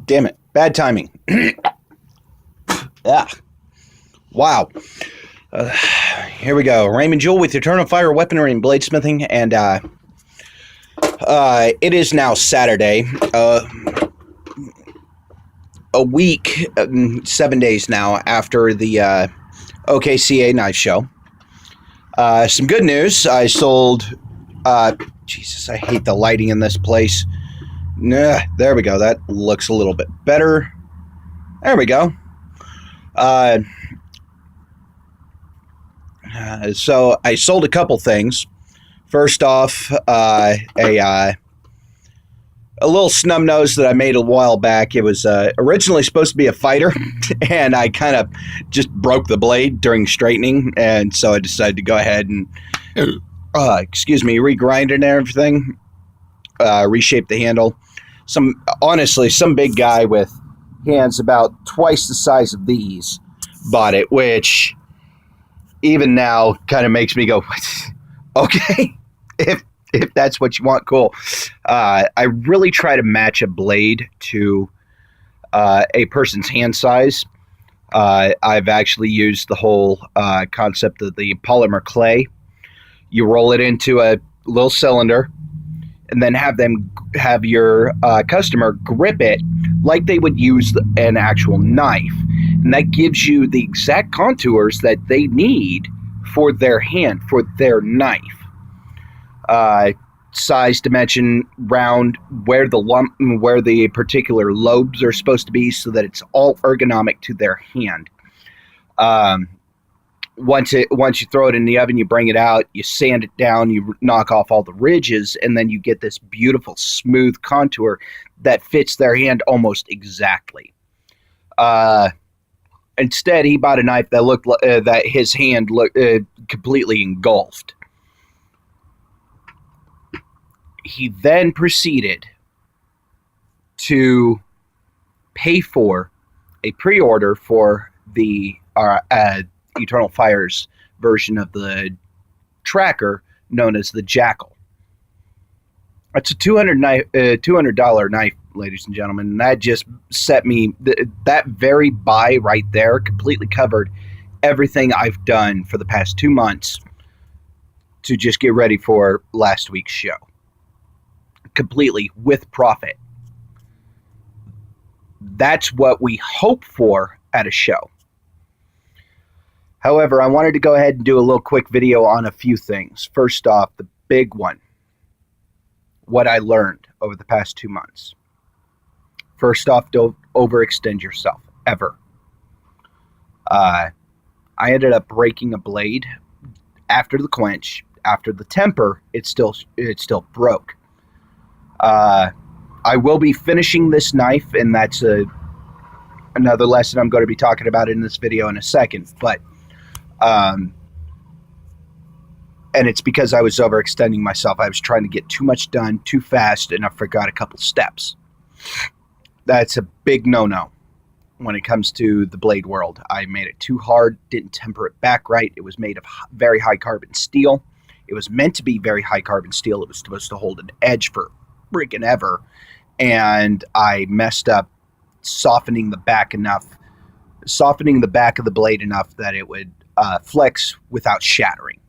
Damn it. Bad timing. Yeah. Wow. Here we go. Raymond Jewell with Eternal Fire Weaponry and Bladesmithing. And it is now Saturday. A week, 7 days now after the OKCA knife show. Some good news. I sold... Jesus, I hate the lighting in this place. There we go. That looks a little bit better. There we go. So I sold a couple things. First off, a little snub nose that I made a while back. It was originally supposed to be a fighter, and I kind of just broke the blade during straightening, and so I decided to go ahead and, regrind it and everything, reshape the handle. Honestly, some big guy with hands about twice the size of these bought it, which even now kind of makes me go, okay, if that's what you want, cool. I really try to match a blade to a person's hand size. I've actually used the whole concept of the polymer clay. You roll it into a little cylinder and then have your customer grip it like they would use an actual knife. And that gives you the exact contours that they need for their hand, for their knife. Size, dimension, round, where the particular lobes are supposed to be, so that it's all ergonomic to their hand. Once you throw it in the oven, you bring it out, you sand it down, you knock off all the ridges, and then you get this beautiful smooth contour that fits their hand almost exactly. Instead, he bought a knife that looked that his hand looked completely engulfed. He then proceeded to pay for a pre-order for the Eternal Fire's version of the tracker known as the Jackal. It's a $200 knife, ladies and gentlemen, and that just set me... that very buy right there completely covered everything I've done for the past 2 months to just get ready for last week's show. Completely with profit. That's what we hope for at a show. However, I wanted to go ahead and do a little quick video on a few things. First off, the big one. What I learned over the past 2 months. First off, don't overextend yourself, ever. I ended up breaking a blade after the quench. After the temper, it still broke. I will be finishing this knife, and that's another lesson I'm going to be talking about in this video in a second. But, and it's because I was overextending myself. I was trying to get too much done too fast, and I forgot a couple steps. That's a big no-no when it comes to the blade world. I made it too hard, didn't temper it back right. It was made of very high carbon steel. It was meant to be very high carbon steel. It was supposed to hold an edge for freaking ever, and I messed up softening the back of the blade enough that it would flex without shattering,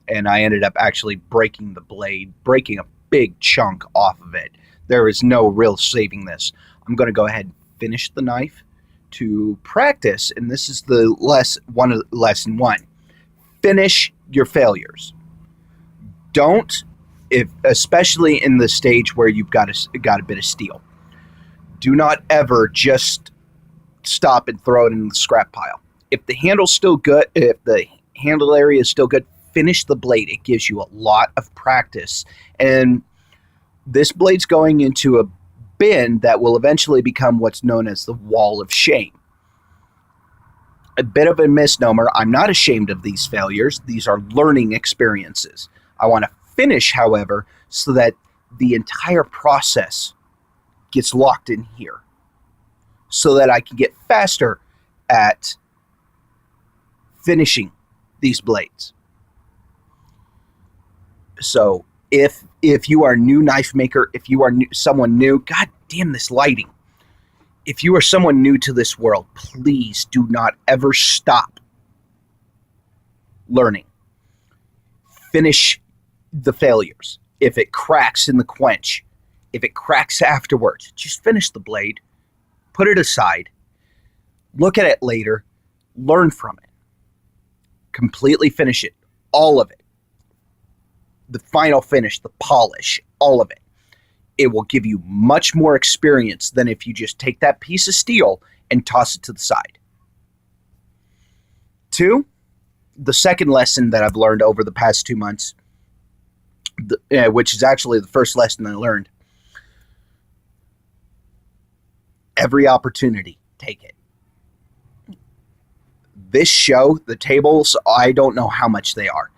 and I ended up actually breaking the blade, breaking a big chunk off of it. There is no real saving this. I'm going to go ahead and finish the knife to practice, and this is the lesson one. Finish your failures. Don't, especially in the stage where you've got a bit of steel, do not ever just stop and throw it in the scrap pile. If the handle's still good, if the handle area is still good, finish the blade. It gives you a lot of practice. And this blade's going into a bin that will eventually become what's known as the wall of shame. A bit of a misnomer. I'm not ashamed of these failures. These are learning experiences. I want to finish, however, so that the entire process gets locked in here, so that I can get faster at finishing these blades. So if you are a new knife maker, if you are someone new, god damn this lighting. If you are someone new to this world, please do not ever stop learning. Finish the failures. If it cracks in the quench, if it cracks afterwards, just finish the blade, put it aside, look at it later, learn from it, completely finish it, all of it. The final finish, the polish, all of it. It will give you much more experience than if you just take that piece of steel and toss it to the side. 2, the second lesson that I've learned over the past 2 months, which is actually the first lesson I learned. Every opportunity, take it. This show, the tables, I don't know how much they are.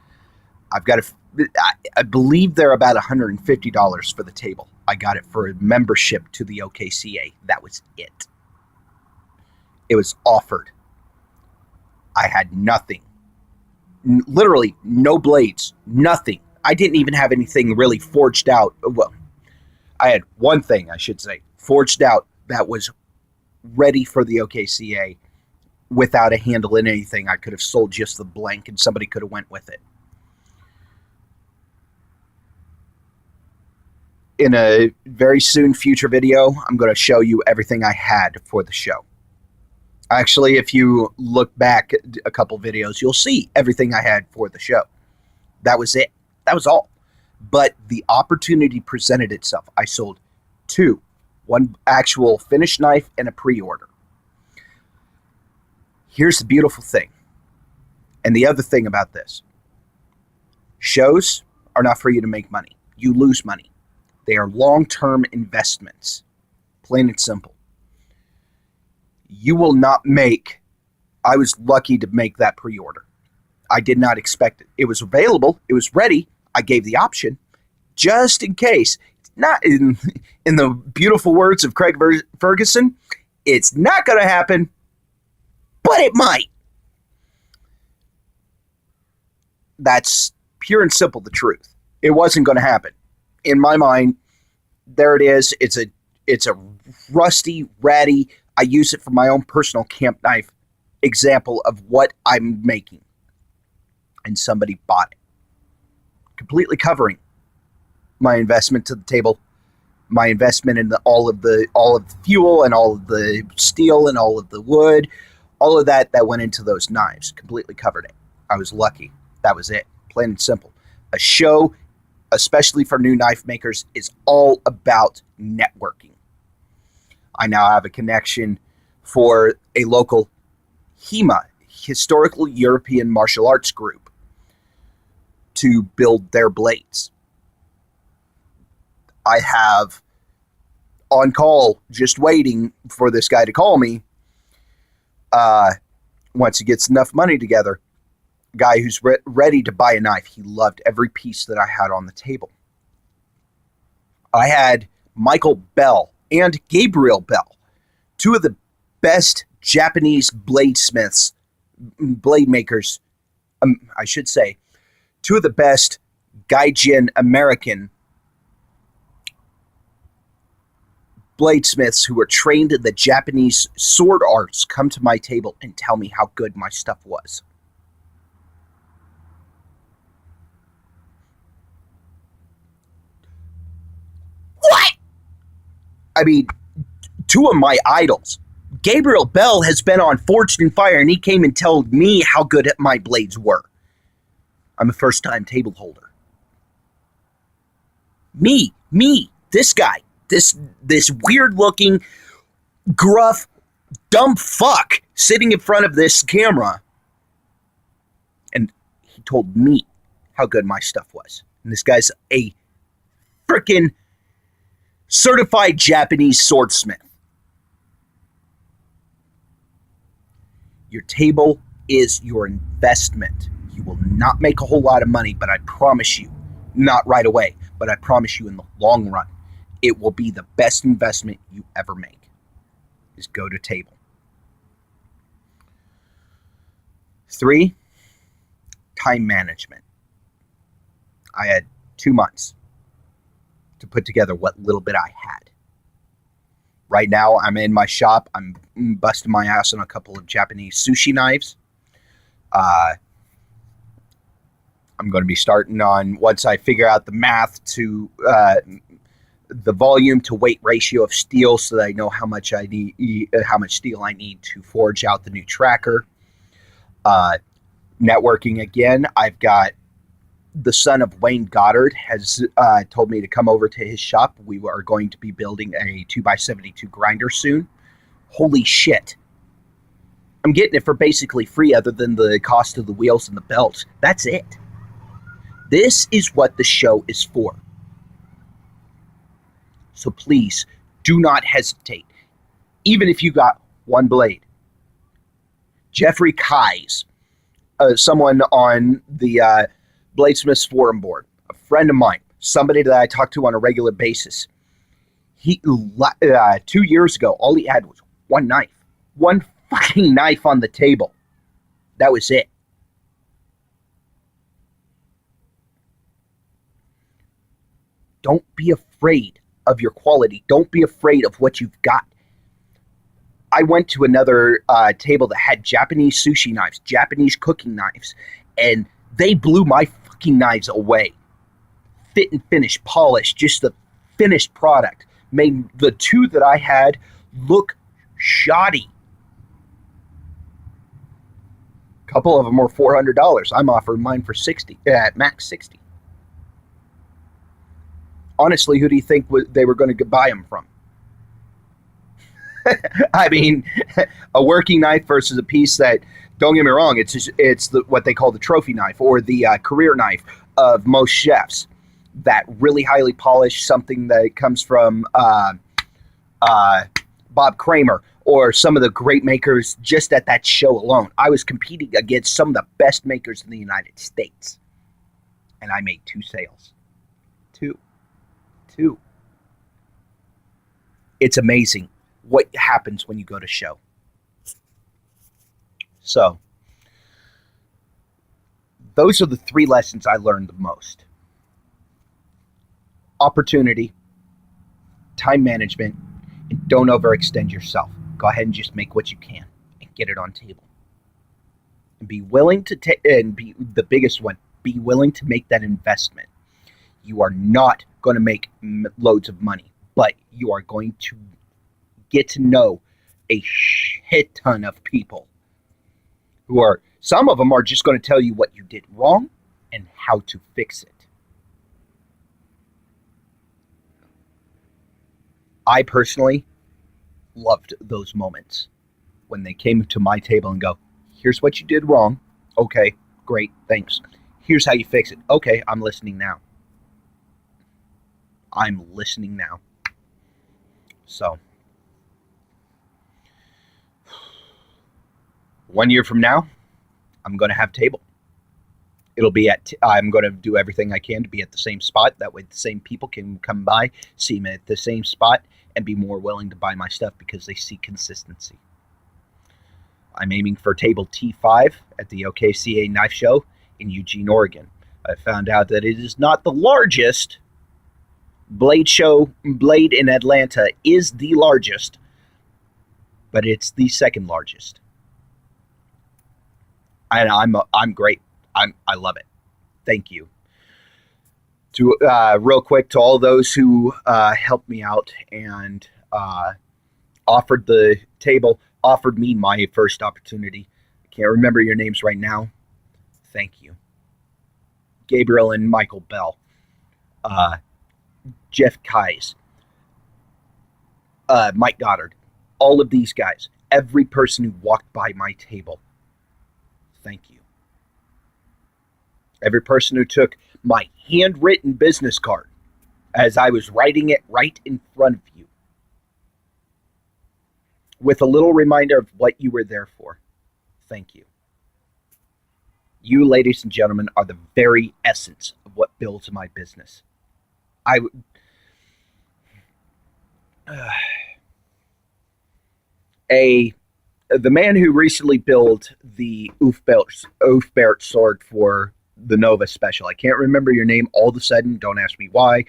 I believe they're about $150 for the table. I got it for a membership to the OKCA. That was it. It was offered. I had nothing. Literally no blades, nothing. I didn't even have anything really forged out. Well, I had one thing, I should say, forged out that was ready for the OKCA without a handle in anything. I could have sold just the blank and somebody could have went with it. In a very soon future video, I'm going to show you everything I had for the show. Actually, if you look back a couple videos, you'll see everything I had for the show. That was it. That was all. But the opportunity presented itself. I sold 2. One actual finished knife and a pre-order. Here's the beautiful thing. And the other thing about this. Shows are not for you to make money. You lose money. They are long-term investments. Plain and simple. You will not make... I was lucky to make that pre-order. I did not expect it. It was available. It was ready. I gave the option just in case. Not in the beautiful words of Craig Ferguson, it's not going to happen, but it might. That's pure and simple the truth. It wasn't going to happen. In my mind, there it is. It's a rusty, ratty, I use it for my own personal camp knife example of what I'm making. And somebody bought it. Completely covering my investment to the table, my investment in all of the fuel and all of the steel and all of the wood, all of that went into those knives. Completely covered it. I was lucky. That was it. Plain and simple. A show, especially for new knife makers, is all about networking. I now have a connection for a local HEMA, Historical European Martial Arts Group, to build their blades. I have on call, just waiting for this guy to call me, once he gets enough money together, guy who's ready to buy a knife. He loved every piece that I had on the table. I had Michael Bell and Gabriel Bell, 2 of the best Japanese bladesmiths, blade makers, I should say, 2 of the best Gaijin American bladesmiths who were trained in the Japanese sword arts come to my table and tell me how good my stuff was. What? I mean, 2 of my idols. Gabriel Bell has been on Forged in Fire, and he came and told me how good my blades were. I'm a first-time table holder. Me, this guy, this weird-looking, gruff, dumb fuck sitting in front of this camera, and he told me how good my stuff was. And this guy's a frickin' certified Japanese swordsmith. Your table is your investment. You will not make a whole lot of money, but I promise you, not right away, but I promise you in the long run, it will be the best investment you ever make, is go to table. 3, time management. I had 2 months to put together what little bit I had. Right now, I'm in my shop. I'm busting my ass on a couple of Japanese sushi knives. Uh, I'm going to be starting on, once I figure out the math to the volume to weight ratio of steel, so that I know how much steel I need to forge out the new tracker. Networking again. I've got the son of Wayne Goddard has told me to come over to his shop. We are going to be building a 2x72 grinder soon. Holy shit. I'm getting it for basically free, other than the cost of the wheels and the belts. That's it. This is what the show is for. So please, do not hesitate. Even if you got one blade. Jeffrey Keyes, someone on the Bladesmiths forum board, a friend of mine, somebody that I talk to on a regular basis. He 2 years ago, all he had was one knife. One fucking knife on the table. That was it. Don't be afraid of your quality. Don't be afraid of what you've got. I went to another table that had Japanese sushi knives, Japanese cooking knives, and they blew my fucking knives away. Fit and finish, polish, just the finished product made the two that I had look shoddy. A couple of them were $400. I'm offering mine for $60, at max $60. Honestly, who do you think they were going to buy them from? I mean, a working knife versus a piece that, don't get me wrong, it's what they call the trophy knife, or the career knife of most chefs. That really highly polished, something that comes from Bob Kramer, or some of the great makers just at that show alone. I was competing against some of the best makers in the United States. And I made 2 sales. Two. It's amazing what happens when you go to show. So, those are the 3 lessons I learned the most. Opportunity, time management, and don't overextend yourself. Go ahead and just make what you can and get it on table. And be willing to and be the biggest one, be willing to make that investment. You are not going to make loads of money, but you are going to get to know a shit ton of people who are, some of them are just going to tell you what you did wrong and how to fix it. I personally loved those moments when they came to my table and go, here's what you did wrong. Okay, great, thanks. Here's how you fix it. Okay, I'm listening now. I'm listening now. So, 1 year from now, I'm going to have table. It'll be I'm going to do everything I can to be at the same spot. That way the same people can come by, see me at the same spot, and be more willing to buy my stuff because they see consistency. I'm aiming for table T5 at the OKCA Knife Show in Eugene, Oregon. I found out that it is not the largest. Blade in Atlanta is the largest, but it's the second largest. And I'm great. I love it. Thank you. To real quick, to all those who helped me out and offered the table, offered me my first opportunity. I can't remember your names right now. Thank you. Gabriel and Michael Bell. Jeff Keyes. Mike Goddard. All of these guys. Every person who walked by my table. Thank you. Every person who took my handwritten business card as I was writing it right in front of you, with a little reminder of what you were there for. Thank you. You, ladies and gentlemen, are the very essence of what builds my business. The man who recently built the Ulfbert sword for the Nova special. I can't remember your name all of a sudden. Don't ask me why.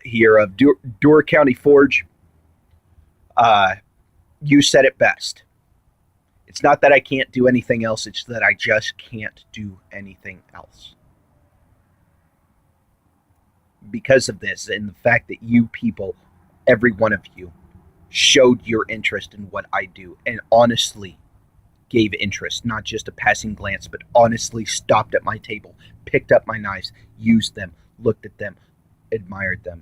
Here of Door County Forge. You said it best. It's not that I can't do anything else, it's that I just can't do anything else. Because of this and the fact that you people, every one of you, showed your interest in what I do and honestly gave interest, not just a passing glance, but honestly stopped at my table, picked up my knives, used them, looked at them, admired them,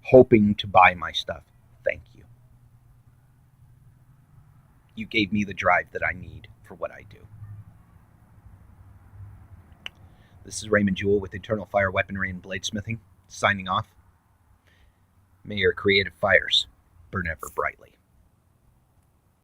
hoping to buy my stuff. Thank you. You gave me the drive that I need for what I do. This is Raymond Jewell with Eternal Fire Weaponry and Bladesmithing, signing off. May your creative fires burn ever brightly.